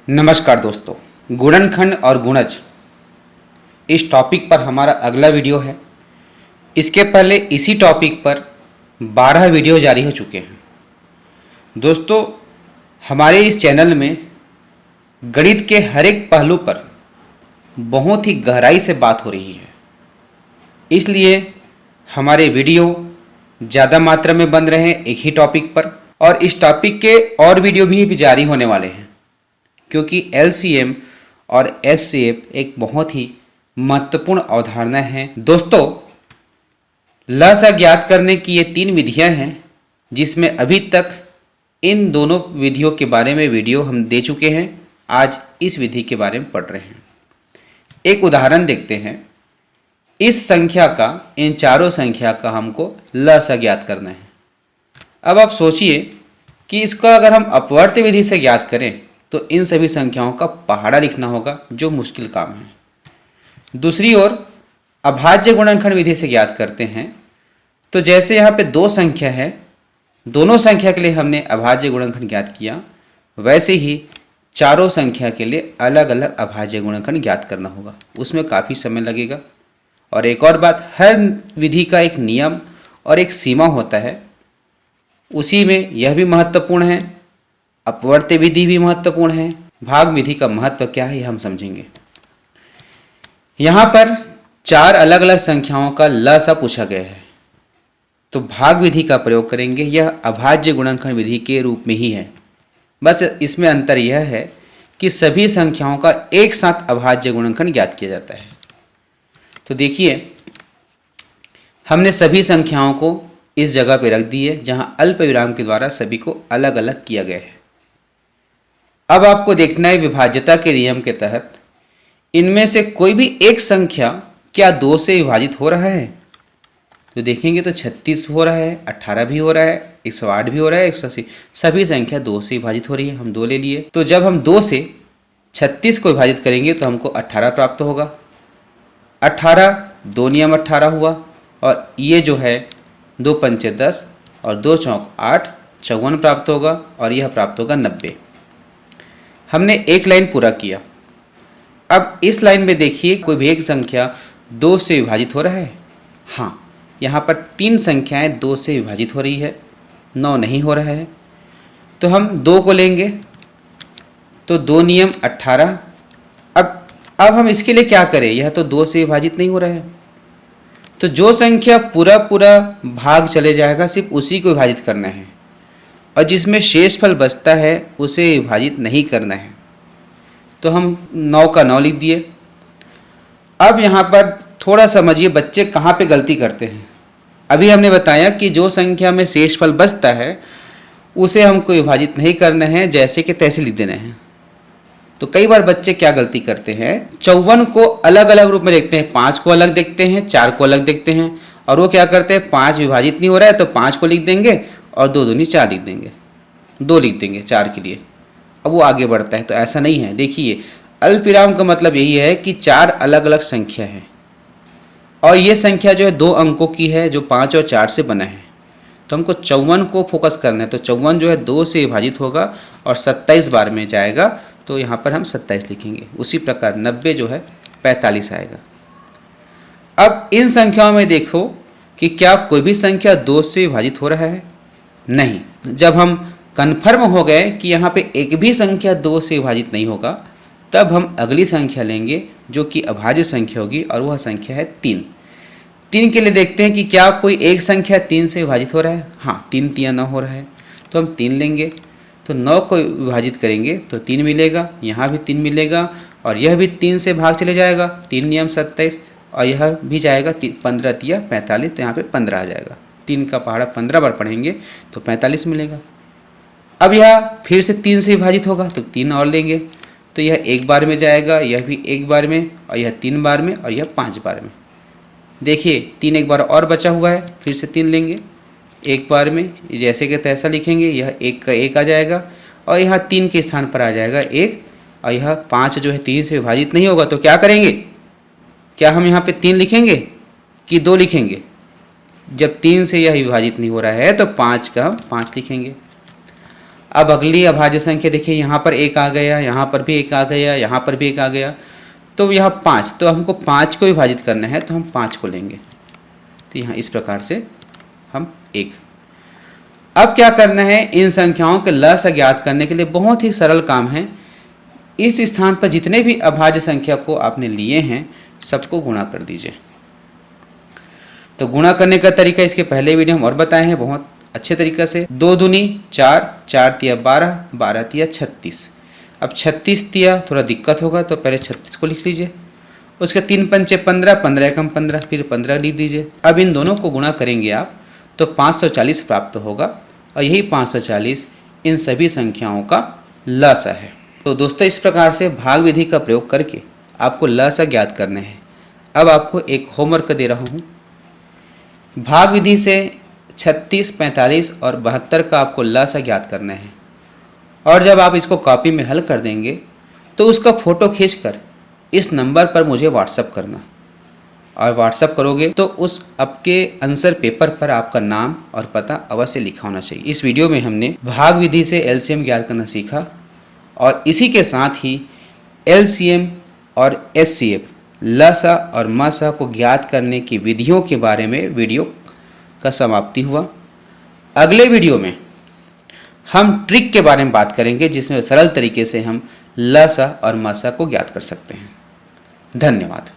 नमस्कार दोस्तों, गुणनखंड और गुणज इस टॉपिक पर हमारा अगला वीडियो है। इसके पहले इसी टॉपिक पर 12 वीडियो जारी हो चुके हैं। दोस्तों, हमारे इस चैनल में गणित के हर एक पहलू पर बहुत ही गहराई से बात हो रही है, इसलिए हमारे वीडियो ज़्यादा मात्रा में बन रहे हैं एक ही टॉपिक पर, और इस टॉपिक के और वीडियो भी जारी होने वाले हैं, क्योंकि LCM और SCF एक बहुत ही महत्वपूर्ण अवधारणा है। दोस्तों, लसा ज्ञात करने की ये 3 विधियां हैं, जिसमें अभी तक इन दोनों विधियों के बारे में वीडियो हम दे चुके हैं। आज इस विधि के बारे में पढ़ रहे हैं। एक उदाहरण देखते हैं। इस संख्या का, इन चारों संख्या का हमको लसा ज्ञात करना है। अब आप सोचिए कि इसका अगर हम अपवर्त विधि से ज्ञात करें तो इन सभी संख्याओं का पहाड़ा लिखना होगा, जो मुश्किल काम है। दूसरी ओर अभाज्य गुणनखंड विधि से ज्ञात करते हैं तो जैसे यहाँ पे 2 संख्या है, दोनों संख्या के लिए हमने अभाज्य गुणनखंड ज्ञात किया, वैसे ही चारों संख्या के लिए अलग अलग अभाज्य गुणनखंड ज्ञात करना होगा। उसमें काफ़ी समय लगेगा। और एक और बात, हर विधि का एक नियम और एक सीमा होता है, उसी में यह भी महत्वपूर्ण है। अपवर्त विधि भी महत्वपूर्ण है। भाग विधि का महत्व क्या है, यह हम समझेंगे। यहाँ पर 4 अलग अलग संख्याओं का लसा पूछा गया है, तो भाग विधि का प्रयोग करेंगे। यह अभाज्य गुणनखंड विधि के रूप में ही है, बस इसमें अंतर यह है कि सभी संख्याओं का एक साथ अभाज्य गुणनखंड ज्ञात किया जाता है। तो देखिए, हमने सभी संख्याओं को इस जगह पे रख दी है जहाँ अल्प विराम के द्वारा सभी को अलग अलग किया गया है। अब आपको देखना है विभाज्यता के नियम के तहत इनमें से कोई भी एक संख्या क्या 2 से विभाजित हो रहा है। तो देखेंगे तो 36 हो रहा है, 18 भी हो रहा है, 108 भी हो रहा है, 180, सभी संख्या 2 से विभाजित हो रही है। हम 2 ले लिए, तो जब हम 2 से 36 को विभाजित करेंगे तो हमको 18 प्राप्त होगा। 18, 2 नियम 18 हुआ, और ये जो है 2 पंचे 10 और 2 चौक 8, 54 प्राप्त होगा, और यह प्राप्त होगा 90। हमने एक लाइन पूरा किया। अब इस लाइन में देखिए, कोई भी एक संख्या 2 से विभाजित हो रहा है। हाँ, यहाँ पर 3 संख्याएं 2 से विभाजित हो रही है, 9 नहीं हो रहा है। तो हम 2 को लेंगे, तो 2 नियम 18। अब हम इसके लिए क्या करें, यह तो 2 से विभाजित नहीं हो रहा है, तो जो संख्या पूरा भाग चले जाएगा सिर्फ उसी को विभाजित करना है, और जिसमें शेषफल बचता है उसे विभाजित नहीं करना है। तो हम 9 का 9 लिख दिए। अब यहाँ पर थोड़ा समझिए बच्चे कहाँ पे गलती करते हैं। अभी हमने बताया कि जो संख्या में शेषफल बचता है उसे हमको विभाजित नहीं करना है, जैसे कि तैसे लिख देना है। तो कई बार बच्चे क्या गलती करते हैं, 54 को अलग अलग रूप में देखते हैं, 5 को अलग देखते हैं, 4 को अलग देखते हैं, और वो क्या करते हैं, 5 विभाजित नहीं हो रहा है तो 5 को लिख देंगे और 2 दूनी 4 लिख देंगे, 2 लिख देंगे 4 के लिए। अब वो आगे बढ़ता है, तो ऐसा नहीं है। देखिए, अल्पविराम का मतलब यही है कि 4 अलग अलग संख्या है, और ये संख्या जो है 2 अंकों की है, जो 5 और 4 से बना है। तो हमको 54 को फोकस करना है। तो 54 जो है 2 से विभाजित होगा और 27 बार में जाएगा, तो यहाँ पर हम 27 लिखेंगे। उसी प्रकार 90 जो है 45 आएगा। अब इन संख्याओं में देखो कि क्या कोई भी संख्या 2 से विभाजित हो रहा है, नहीं। जब हम कन्फर्म हो गए कि यहाँ पे एक भी संख्या 2 से विभाजित नहीं होगा, तब हम अगली संख्या लेंगे जो कि अभाज्य संख्या होगी, और वह संख्या है 3। 3 के लिए देखते हैं कि क्या कोई एक संख्या 3 से विभाजित हो रहा है। हाँ, 3 तिया 9 हो रहा है, तो हम 3 लेंगे। तो 9 को विभाजित करेंगे तो 3 मिलेगा, यहाँ भी 3 मिलेगा, और यह भी 3 से भाग चले जाएगा, 3 नियम 27, और यह भी जाएगा 15 तिया 45, तो यहाँ पे 15 आ जाएगा। 3 का पहाड़ा 15 बार पढ़ेंगे तो 45 मिलेगा। अब यह फिर से 3 से विभाजित होगा, तो 3 और लेंगे, तो यह 1 बार में जाएगा, यह भी 1 बार में, और यह 3 बार में, और यह 5 बार में। देखिए 3 एक बार और बचा हुआ है, फिर से 3 लेंगे, 1 बार में जैसे कि तैसा लिखेंगे, यह 1 का 1 आ जाएगा, और यहाँ 3 के स्थान पर आ जाएगा 1, और यह 5 जो है 3 से विभाजित नहीं होगा। तो क्या करेंगे, क्या हम यहाँ पे 3 लिखेंगे कि 2 लिखेंगे? जब 3 से यह विभाजित नहीं हो रहा है तो 5 का हम 5 लिखेंगे। अब अगली अभाज्य संख्या देखिए, यहाँ पर 1 आ गया, यहाँ पर भी 1 आ गया, यहाँ पर भी 1 आ गया, तो यहाँ 5, तो हमको 5 को विभाजित करना है तो हम 5 को लेंगे। तो यहाँ इस प्रकार से हम 1। अब क्या करना है, इन संख्याओं के लसाअ ज्ञात करने के लिए बहुत ही सरल काम है। इस स्थान पर जितने भी अभाज्य संख्या को आपने लिए हैं सबको गुणा कर दीजिए। तो गुणा करने का तरीका इसके पहले वीडियो हम और बताए हैं बहुत अच्छे तरीके से। 2 दूनी 4, 4 तिया 12, 12 तिया 36। अब 36 तिया थोड़ा दिक्कत होगा तो पहले 36 को लिख लीजिए, उसके 3 पंचे 15, 15 एकम 15, फिर 15 लिख दीजिए। अब इन दोनों को गुणा करेंगे आप तो 540 प्राप्त होगा, और यही 540 इन सभी संख्याओं का लसाअ है। तो दोस्तों इस प्रकार से भाग विधि का प्रयोग करके आपको लसाअ ज्ञात करने हैं। अब आपको एक होमवर्क दे रहा हूँ। भाग विधि से 36, 45 और 72 का आपको लसाअ ज्ञात करना है, और जब आप इसको कॉपी में हल कर देंगे तो उसका फ़ोटो खींचकर इस नंबर पर मुझे व्हाट्सअप करना, और व्हाट्सअप करोगे तो उस आपके आंसर पेपर पर आपका नाम और पता अवश्य लिखा होना चाहिए। इस वीडियो में हमने भाग विधि से एलसीएम ज्ञात करना सीखा, और इसी के साथ ही एलसीएम और एचसीएफ लसाअ और मसाअ को ज्ञात करने की विधियों के बारे में वीडियो का समाप्ति हुआ। अगले वीडियो में हम ट्रिक के बारे में बात करेंगे जिसमें सरल तरीके से हम लसाअ और मसाअ को ज्ञात कर सकते हैं। धन्यवाद।